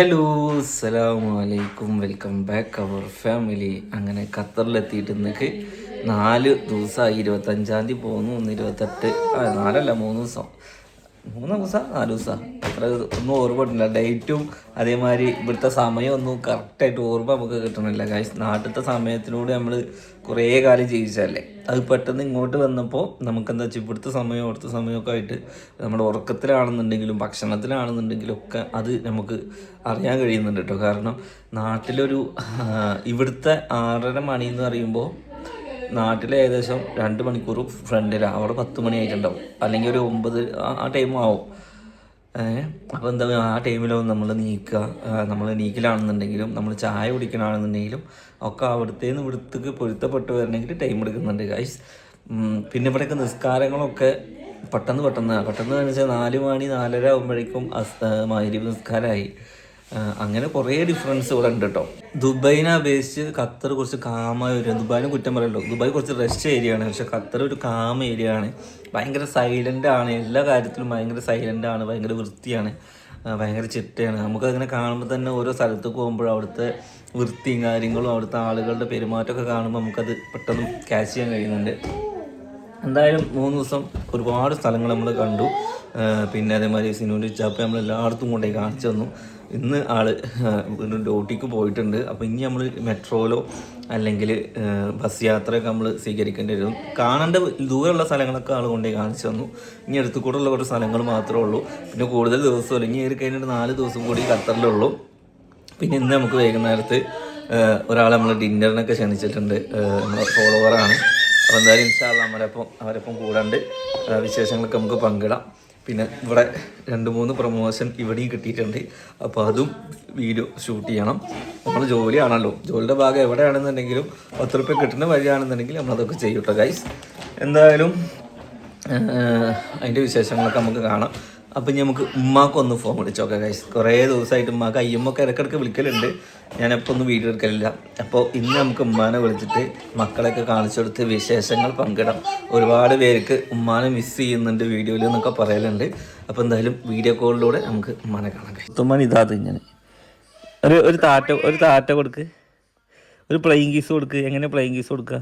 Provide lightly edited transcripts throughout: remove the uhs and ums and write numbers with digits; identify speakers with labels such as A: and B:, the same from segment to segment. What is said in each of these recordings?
A: Hello, അസ്സലാമലൈക്കും, welcome back അവർ family. അങ്ങനെ ഖത്തറിലെത്തിയിട്ട് ഇന്നേക്ക് 4 ദിവസമായി. 25-ാം തീയതി പോകുന്നു, 28 4 ദിവസം 4 ദിവസം അത്ര ഒന്നും ഓർമ്മ ഡേറ്റും അതേമാതിരി ഇവിടുത്തെ സമയമൊന്നും കറക്റ്റായിട്ട് ഓർമ്മ നമുക്ക് കിട്ടണില്ല. നാട്ടിലത്തെ സമയത്തിലൂടെ നമ്മൾ കുറേ കാലം ജീവിച്ചല്ലേ, അത് പെട്ടെന്ന് ഇങ്ങോട്ട് വന്നപ്പോൾ നമുക്കെന്താ വെച്ചാൽ ഇവിടുത്തെ സമയം അവിടുത്തെ സമയമൊക്കെ ആയിട്ട് നമ്മുടെ ഉറക്കത്തിലാണെന്നുണ്ടെങ്കിലും ഭക്ഷണത്തിലാണെന്നുണ്ടെങ്കിലും ഒക്കെ അത് നമുക്ക് അറിയാൻ കഴിയുന്നുണ്ട് കേട്ടോ. കാരണം നാട്ടിലൊരു ഇവിടുത്തെ 6:30 മണി എന്ന് പറയുമ്പോൾ നാട്ടിൽ ഏകദേശം 2 മണിക്കൂർ ഫ്രണ്ടിലാണ്. അവിടെ 10 മണി ആയിട്ടുണ്ടാവും, അല്ലെങ്കിൽ ഒരു 9 ആ ടൈം ആവും. അപ്പോൾ എന്താ ആ ടൈമിലാവും നമ്മൾ നമ്മൾ നീക്കലാണെന്നുണ്ടെങ്കിലും നമ്മൾ ചായ കുടിക്കണമെന്നുണ്ടെങ്കിലും ഒക്കെ അവിടുത്തേന്ന് ഇവിടത്തേക്ക് പൊരുത്തപ്പെട്ട് വരണമെങ്കിൽ ടൈം എടുക്കുന്നുണ്ട് ഗൈസ്. പിന്നെ ഇവിടെയൊക്കെ നിസ്കാരങ്ങളൊക്കെ പെട്ടെന്ന് എന്ന് വെച്ചാൽ 4 മണി 4:30 ആകുമ്പോഴേക്കും മഗ്‌രിബ് നിസ്കാരമായി. അങ്ങനെ കുറേ ഡിഫറൻസ് ഇവിടെ ഉണ്ട് കേട്ടോ. ദുബൈനെ അപേക്ഷിച്ച് ഖത്തർ കുറച്ച് കാമായ ഏരിയ. ദുബായിനെ കുറ്റം പറയല്ലോ, ദുബായ് കുറച്ച് റഷ് ഏരിയ ആണ്, പക്ഷെ ഖത്തർ ഒരു കാമ ഏരിയ ആണ്. ഭയങ്കര സൈലൻ്റ് ആണ്, എല്ലാ കാര്യത്തിലും ഭയങ്കര സൈലൻ്റ് ആണ്, ഭയങ്കര വൃത്തിയാണ്, ഭയങ്കര ചിട്ടയാണ്. നമുക്കങ്ങനെ കാണുമ്പോൾ തന്നെ ഓരോ സ്ഥലത്തേക്ക് പോകുമ്പോഴും അവിടുത്തെ വൃത്തിയും കാര്യങ്ങളും അവിടുത്തെ ആളുകളുടെ പെരുമാറ്റമൊക്കെ കാണുമ്പോൾ നമുക്കത് പെട്ടെന്ന് ക്യാച്ച് ചെയ്യാൻ കഴിയുന്നുണ്ട്. എന്തായാലും 3 ദിവസം ഒരുപാട് സ്ഥലങ്ങൾ നമ്മൾ കണ്ടു. പിന്നെ അതേമാതിരി സിനുവിൻ്റെ ചാപ്പ് നമ്മൾ എല്ലായിടത്തും കൊണ്ടുപോയി കാണിച്ചു തന്നു. ഇന്ന് വീണ്ടും ഡ്യൂട്ടിക്ക് പോയിട്ടുണ്ട്. അപ്പോൾ ഇനി നമ്മൾ മെട്രോയിലോ അല്ലെങ്കിൽ ബസ് യാത്രയൊക്കെ നമ്മൾ സ്വീകരിക്കേണ്ടി വരും. കാണേണ്ട ദൂരമുള്ള സ്ഥലങ്ങളൊക്കെ ആൾ കൊണ്ടുപോയി കാണിച്ചു തന്നു. ഇനി അടുത്ത് കൂടെ ഉള്ള കുറച്ച് സ്ഥലങ്ങൾ മാത്രമേ ഉള്ളൂ. പിന്നെ കൂടുതൽ ദിവസമല്ല, ഇനി ഏറി കഴിഞ്ഞിട്ട് 4 ദിവസം കൂടി ഖത്തറിലുള്ളൂ. പിന്നെ ഇന്ന് നമുക്ക് വൈകുന്നേരത്ത് ഒരാളെ നമ്മൾ ഡിന്നറിനൊക്കെ ക്ഷണിച്ചിട്ടുണ്ട്, നമ്മുടെ ഫോളോവറാണ്. അപ്പോൾ എന്തായാലും ഇൻഷാ അല്ലാഹ് അവരൊപ്പം കൂടാണ്ട് വിശേഷങ്ങളൊക്കെ നമുക്ക് പങ്കിടാം. പിന്നെ ഇവിടെ 2-3 പ്രൊമോഷൻ ഇവിടെയും കിട്ടിയിട്ടുണ്ട്. അപ്പോൾ അതും വീഡിയോ ഷൂട്ട് ചെയ്യണം. നമ്മൾ ജോലിയാണല്ലോ, ജോലിയുടെ ഭാഗം എവിടെയാണെന്നുണ്ടെങ്കിലും 10 രൂപ കിട്ടുന്ന വഴിയാണെന്നുണ്ടെങ്കിൽ നമ്മളതൊക്കെ ചെയ്യും കേട്ടോ ഗൈസ്. എന്തായാലും അതിൻ്റെ വിശേഷങ്ങളൊക്കെ നമുക്ക് കാണാം. അപ്പം ഇനി നമുക്ക് ഉമ്മാക്കൊന്ന് ഫോൺ വിളിച്ചോക്കാം ഗൈസ്. കുറേ ദിവസമായിട്ട് ഉമ്മാക്ക് അയ്യമ്മൊക്കെ ഇടയ്ക്കിടയ്ക്ക് വിളിക്കലുണ്ട്, ഞാനെപ്പോൾ ഒന്നും വീഡിയോ എടുക്കലില്ല. അപ്പോൾ ഇന്ന് നമുക്ക് ഉമ്മാനെ വിളിച്ചിട്ട് മക്കളെയൊക്കെ കാണിച്ചു കൊടുത്ത് വിശേഷങ്ങൾ പങ്കിടാം. ഒരുപാട് പേർക്ക് ഉമ്മാനെ മിസ് ചെയ്യുന്നുണ്ട് വീഡിയോയിൽ എന്നൊക്കെ പറയലുണ്ട്. അപ്പോൾ എന്തായാലും വീഡിയോ കോളിലൂടെ നമുക്ക് ഉമ്മാനെ കാണാം. തുമ്മാൻ ഇതാത് ഇങ്ങനെ ഒരു താറ്റ കൊടുക്ക്, ഒരു പ്ലെയിങ് കീസ് കൊടുക്ക്. എങ്ങനെ പ്ലെയിങ് കീസ് കൊടുക്കുക?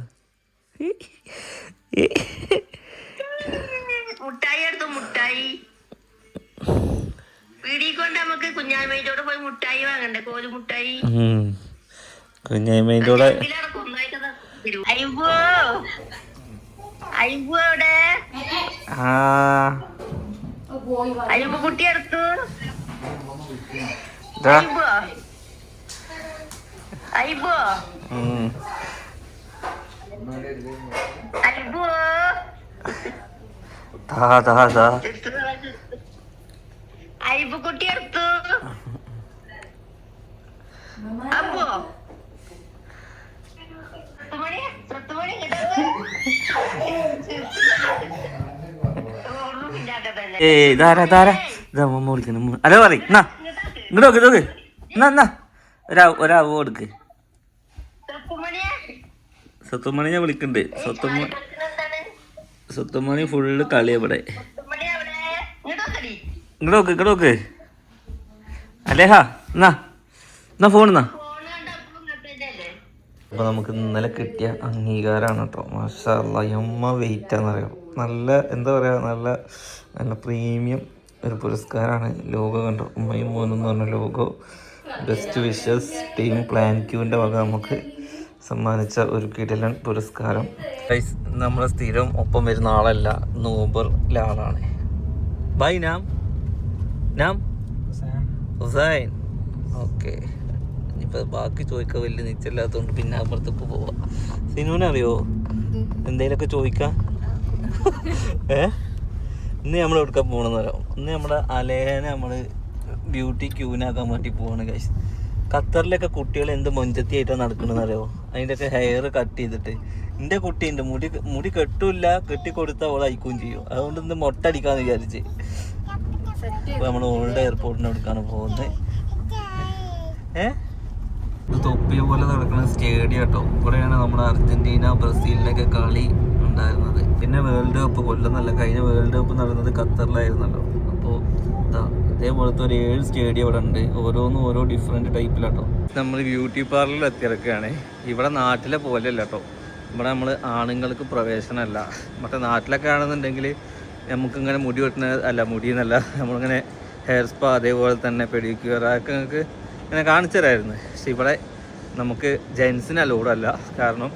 A: കുഞ്ഞായ്മേൻ്റോടെ
B: കുട്ടിയെടുത്തു കുട്ടിയെടുത്തു അപ്പോ
A: ഹലോ പറയും ഇങ്ങോട്ട് എന്നാ ഒരാവ് കൊടുക്ക്. സത്തുമണി ഞാൻ വിളിക്കണ്ട്. സത്തുമണി ഫുള്ള് കളി ഇവിടെ. ഇങ്ങോട്ട് നോക്ക് അലേഹാ, എന്നാ ഫോൺ എന്നാ. അപ്പോൾ നമുക്ക് ഇന്നലെ കിട്ടിയ അംഗീകാരമാണ് കേട്ടോ. മാഷാ അല്ലാഹ്, എമ്മ വെയിറ്റാണെന്നറിയാം. നല്ല എന്താ പറയുക, നല്ല പ്രീമിയം ഒരു പുരസ്കാരമാണ്. ലോഗോ കണ്ടോ, ഉമ്മയും മോനും എന്ന് പറഞ്ഞ logo. Best wishes team plan ക്യൂവിൻ്റെ വക നമുക്ക് സമ്മാനിച്ച ഒരു കിടിലൻ പുരസ്കാരം. നമ്മളെ സ്ഥിരം ഒപ്പം വരുന്ന ആളല്ല, ഊബറിലെ ആളാണ്. ബൈ നാം ഹുസൈൻ. ഓക്കെ, ഇനിയിപ്പോൾ ബാക്കി ചോദിക്കാൻ വലിയ നിശ്ചയില്ലാത്തതുകൊണ്ട് പിന്നെ അപ്പുറത്തേക്ക് പോവാം. സിനുവിനെ അറിയോ എന്തെങ്കിലുമൊക്കെ ചോദിക്കാം? ഇന്ന് നമ്മൾ എടുക്കാൻ പോകണമെന്ന് പറയാം. ഇന്ന് നമ്മുടെ അലേനെ നമ്മൾ ബ്യൂട്ടി ക്യൂനാക്കാൻ വേണ്ടി പോവാണ് ഗൈസ്. ഖത്തറിലൊക്കെ കുട്ടികൾ എന്ത് മൊഞ്ചത്തിയായിട്ടാണ് നടക്കണമെന്ന് അറിയോ? അതിൻ്റെയൊക്കെ ഹെയർ കട്ട് ചെയ്തിട്ട്. എൻ്റെ കുട്ടീൻ്റെ മുടി കെട്ടില്ല, കെട്ടിക്കൊടുത്താൽ അവൾ അയക്കുകയും ചെയ്യും. അതുകൊണ്ട് ഇന്ന് മൊട്ടടിക്കാന്ന് വിചാരിച്ച് അപ്പോൾ നമ്മൾ ഓൾഡ് എയർപോർട്ടിന് എടുക്കാണ് പോകുന്നത്. തൊപ്പിയ പോലെ നടക്കുന്ന സ്റ്റേഡിയം കേട്ടോ. ഇവിടെയാണ് നമ്മുടെ അർജന്റീന ബ്രസീലിനൊക്കെ കളി ഉണ്ടായിരുന്നത്. പിന്നെ വേൾഡ് കപ്പ്, കൊല്ലം നല്ല കഴിഞ്ഞ വേൾഡ് കപ്പ് നടന്നത് ഖത്തറിലായിരുന്നല്ലോ. അപ്പോൾ അതേപോലത്തെ ഒരു 7 സ്റ്റേഡിയം ഇവിടെ ഉണ്ട്. ഓരോന്നും ഓരോ ഡിഫറെൻറ്റ് ടൈപ്പിലാട്ടോ. നമ്മൾ ബ്യൂട്ടി പാർലറിൽ എത്തിയിറക്കുകയാണ്. ഇവിടെ നാട്ടിലെ പോലെയല്ല കേട്ടോ. ഇവിടെ നമ്മൾ ആണുങ്ങൾക്ക് പ്രവേശനമല്ല. മറ്റേ നാട്ടിലൊക്കെ ആണെന്നുണ്ടെങ്കിൽ നമുക്കിങ്ങനെ മുടി വെട്ടുന്ന അല്ല, മുടിയെന്നല്ല, നമ്മളിങ്ങനെ ഹെയർ സ്പാ അതേപോലെ തന്നെ പെഡിക്യൂർ അതൊക്കെ നിങ്ങൾക്ക് ഇങ്ങനെ കാണിച്ചു തരായിരുന്നു. പക്ഷെ ഇവിടെ നമുക്ക് ജെൻസിന് അലോഡല്ല. കാരണം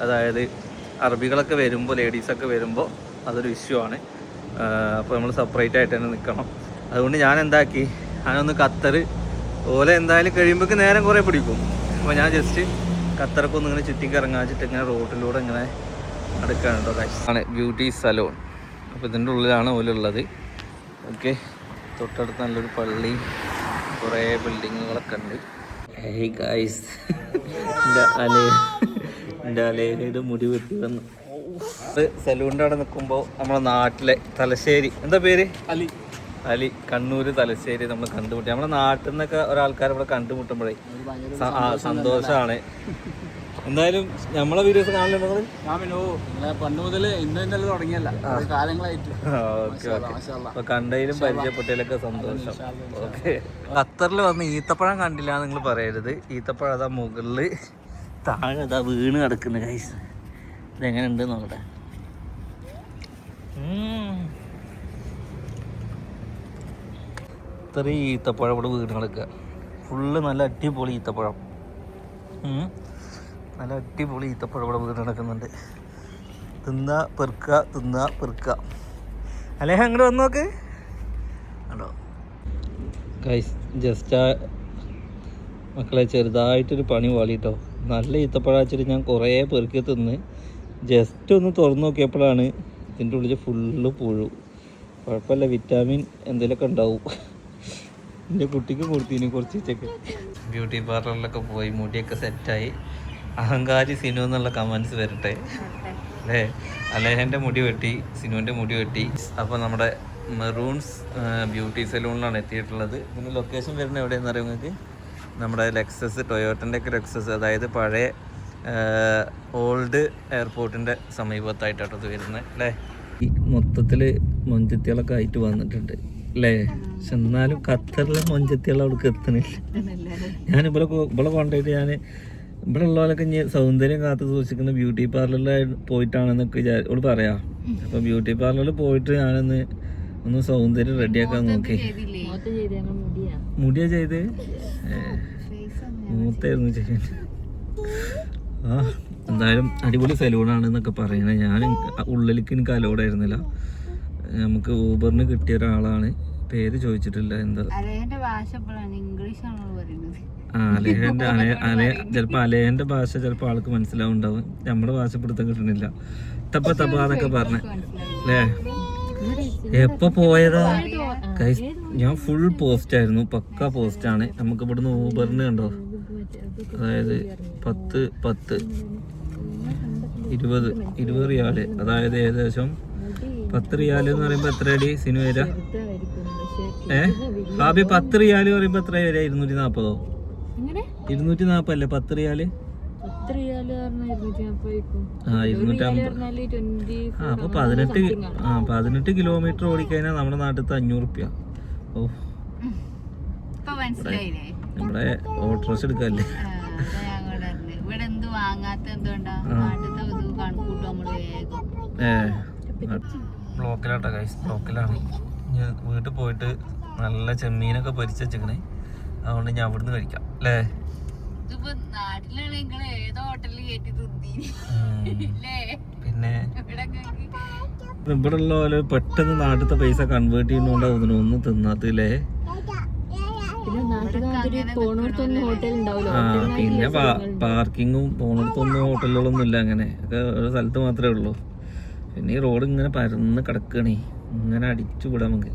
A: അതായത് അറബികളൊക്കെ വരുമ്പോൾ, ലേഡീസൊക്കെ വരുമ്പോൾ അതൊരു ഇഷ്യൂ ആണ്. അപ്പോൾ നമ്മൾ സെപ്പറേറ്റ് ആയിട്ട് തന്നെ നിൽക്കണം. അതുകൊണ്ട് ഞാൻ എന്താക്കി, ഞാനൊന്ന് ഖത്തർ ഓലെ എന്തായാലും കഴിയുമ്പോഴേക്ക് നേരം കുറേ പിടിക്കും. അപ്പോൾ ഞാൻ ജസ്റ്റ് ഖത്തറൊക്കെ ഒന്ന് ഇങ്ങനെ ചുറ്റിക്കിറങ്ങാച്ചിട്ട് ഇങ്ങനെ റോഡിലൂടെ ഇങ്ങനെ അടുക്കാണ് കേട്ടോ. ആണ് ബ്യൂട്ടി സലൂൺ. അപ്പോൾ ഇതിൻ്റെ ഉള്ളിലാണ് ഓലുള്ളത്. ഓക്കെ, തൊട്ടടുത്ത് നല്ലൊരു പള്ളി, കുറേ ബിൽഡിങ്ങുകളൊക്കെ ഉണ്ട്. ഹേയ് ഗൈസ്, എൻ്റെ അലേഹയുടെ മുടി വെട്ടി വന്നു. സലൂണിൻ്റെ അവിടെ നിൽക്കുമ്പോൾ നമ്മളെ നാട്ടിലെ തലശ്ശേരി, എന്താ പേര്? അലി, കണ്ണൂർ തലശ്ശേരി നമ്മൾ കണ്ടുമുട്ടി. നമ്മുടെ നാട്ടിൽ നിന്നൊക്കെ ഒരാൾക്കാർ ഇവിടെ കണ്ടുമുട്ടുമ്പോഴേ സന്തോഷമാണ്. എന്തായാലും നമ്മളെ വീഡിയോസ് കാണലുണ്ടോ?
C: പണ്ട് മുതൽ ഇന്നലെ തുടങ്ങിയല്ല, കാലങ്ങളായിട്ട്.
A: ഓക്കെ ഓക്കെ, അപ്പൊ കണ്ടതിലും പരിചയപ്പെട്ടതിലൊക്കെ സന്തോഷം. ഓക്കെ, ഖത്തറിൽ വന്ന് ഈത്തപ്പഴം കണ്ടില്ല നിങ്ങൾ പറയരുത്. ഈത്തപ്പഴം അതാ മുകളിൽ, താഴെ അതാ വീണ് കിടക്കുന്നു ഗൈസ്. ഇതെങ്ങനെ ഉണ്ട് നോക്കട്ടെ. ഇത്രയും ഈത്തപ്പഴം ഇവിടെ വീണ് കിടക്കുക. ഫുള്ള് നല്ല അടിപൊളി ഈത്തപ്പഴം. നല്ല അടിപൊളി ഈത്തപ്പഴം ഇവിടെ വീണ് കിടക്കുന്നുണ്ട്. തിന്നാ പെറുക്കുക. അല്ലേ അങ്ങോട്ട് വന്ന് നോക്ക്. ആണോ ഗൈസ്, ജസ്റ്റ് മക്കളെ ചെറുതായിട്ടൊരു പണി വാളിട്ടോ. നല്ല ഈത്തപ്പഴം വെച്ചിട്ട് ഞാൻ കുറേ പെറുക്കി തിന്ന് ജസ്റ്റ് ഒന്ന് തുറന്ന് നോക്കിയപ്പോഴാണ് ഇതിൻ്റെ ഉള്ളിൽ ഫുള്ള് പുഴു. കുഴപ്പമില്ല, വിറ്റാമിൻ എന്തെങ്കിലുമൊക്കെ ഉണ്ടാവും. എൻ്റെ കുട്ടിക്ക് കൊടുത്തിന് കുറച്ച് ഉച്ചക്ക്. ബ്യൂട്ടി പാർലറിലൊക്കെ പോയി മുടിയൊക്കെ സെറ്റായി. അഹങ്കാരി സിനു എന്നുള്ള കമൻസ് വരട്ടെ അല്ലേ. അലേഹൻ്റെ മുടി വെട്ടി, സിനുവിൻ്റെ മുടി വെട്ടി. അപ്പോൾ നമ്മുടെ മെറൂൺസ് ബ്യൂട്ടി സലൂണിലാണ് എത്തിയിട്ടുള്ളത്. ഇതിന് ലൊക്കേഷൻ വരുന്നത് എവിടെയെന്ന് അറിയാം നിങ്ങൾക്ക്? നമ്മുടെ ലെക്സസ്, ടൊയോട്ടൻ്റെ ഒക്കെ ലെക്സസ്, അതായത് പഴയ ഓൾഡ് എയർപോർട്ടിൻ്റെ സമീപത്തായിട്ടാണ് ഇത് വരുന്നത് അല്ലേ. ഈ മൊത്തത്തിൽ മൊഞ്ചത്തികളൊക്കെ ആയിട്ട് വന്നിട്ടുണ്ട് അല്ലേ. പക്ഷെ എന്നാലും ഖത്തറിലെ മൊഞ്ചത്തികൾ അവിടേക്ക് എത്തണില്ല. ഇവിടെ കൊണ്ടുപോയിട്ട് ഞാൻ ഇവിടെ ഉള്ളവരൊക്കെ ഇനി സൗന്ദര്യം കാത്തു സൂക്ഷിക്കുന്ന ബ്യൂട്ടി പാർലറിൽ പോയിട്ടാണെന്നൊക്കെ ഇവിടെ പറയാം. അപ്പോൾ ബ്യൂട്ടി പാർലറിൽ പോയിട്ട് ഒന്ന് സൗന്ദര്യം റെഡിയാക്കാൻ നോക്കി. മുടിയാ ചെയ്ത് മൂത്തായിരുന്നു ചെയ്യാൻ. എന്തായാലും അടിപൊളി സലൂണാണെന്നൊക്കെ പറയണേ. ഞാൻ ഉള്ളിലേക്ക് എനിക്ക് അലോഡായിരുന്നില്ല. നമുക്ക് ഊബറിന് കിട്ടിയ ഒരാളാണ്, പേര് ചോദിച്ചിട്ടില്ല. എന്താ ചിലപ്പോൾ അലേഹന്റെ ഭാഷ ചിലപ്പോൾ ആൾക്ക് മനസ്സിലാവുണ്ടാവും. നമ്മുടെ ഭാഷ പിടുത്തം കിട്ടണില്ല. തപ്പാന്നൊക്കെ പറഞ്ഞേ അല്ലേ. എപ്പോ പോയതാ ഗൈസ്? ഞാൻ ഫുൾ പോസ്റ്റ് ആയിരുന്നു, പക്ക പോസ്റ്റാണ്. നമുക്ക് ഇവിടുന്ന് ഊബറിന് കണ്ടോ, അതായത് 10 20 റിയാല്, അതായത് ഏകദേശം 10 റിയാല് എന്ന് പറയുമ്പോൾ എത്ര അടി സിനിമ വരാ? ബാബി 10 റിയാല് പറയുമ്പോ എത്ര വരാ? 240? 240 അല്ലേ 10 റിയാല്? അപ്പൊ 18 കിലോമീറ്റർ ഓടിക്കഴിഞ്ഞാൽ നമ്മുടെ നാട്ടിലത്തെ 500 റുപ്യ. ഓ, നമ്മുടെ ഓട്ടോറിക്ഷ എടുക്കല്ലേ. ബ്ലോക്കിലാട്ടോ ഗൈസ്, ബ്ലോക്കിലാണ്. ഞാൻ വീട്ടിൽ പോയിട്ട് നല്ല ചെമ്മീനൊക്കെ പൊരിച്ച് വെച്ചിക്കണേ. അതുകൊണ്ട് ഞാൻ അവിടുന്ന് കഴിക്കാം അല്ലേ. പിന്നെ ഇവിടെ ഉള്ള പോലെ പെട്ടെന്ന് നാട്ടിലത്തെ പൈസ കൺവേർട്ട് ചെയ്യുന്നോണ്ടാവും ഒന്നും തിന്നാത്തില്ലേ. പിന്നെ പാർക്കിങ്ങും പോണടുത്തൊന്നും ഹോട്ടലുകളൊന്നും ഇല്ല. അങ്ങനെ ഒക്കെ ഒരു സ്ഥലത്ത് മാത്രമേ ഉള്ളൂ. പിന്നെ ഈ റോഡ് ഇങ്ങനെ പരന്ന് കിടക്കണേ, ഇങ്ങനെ അടിച്ചു വിടാം നമുക്ക്.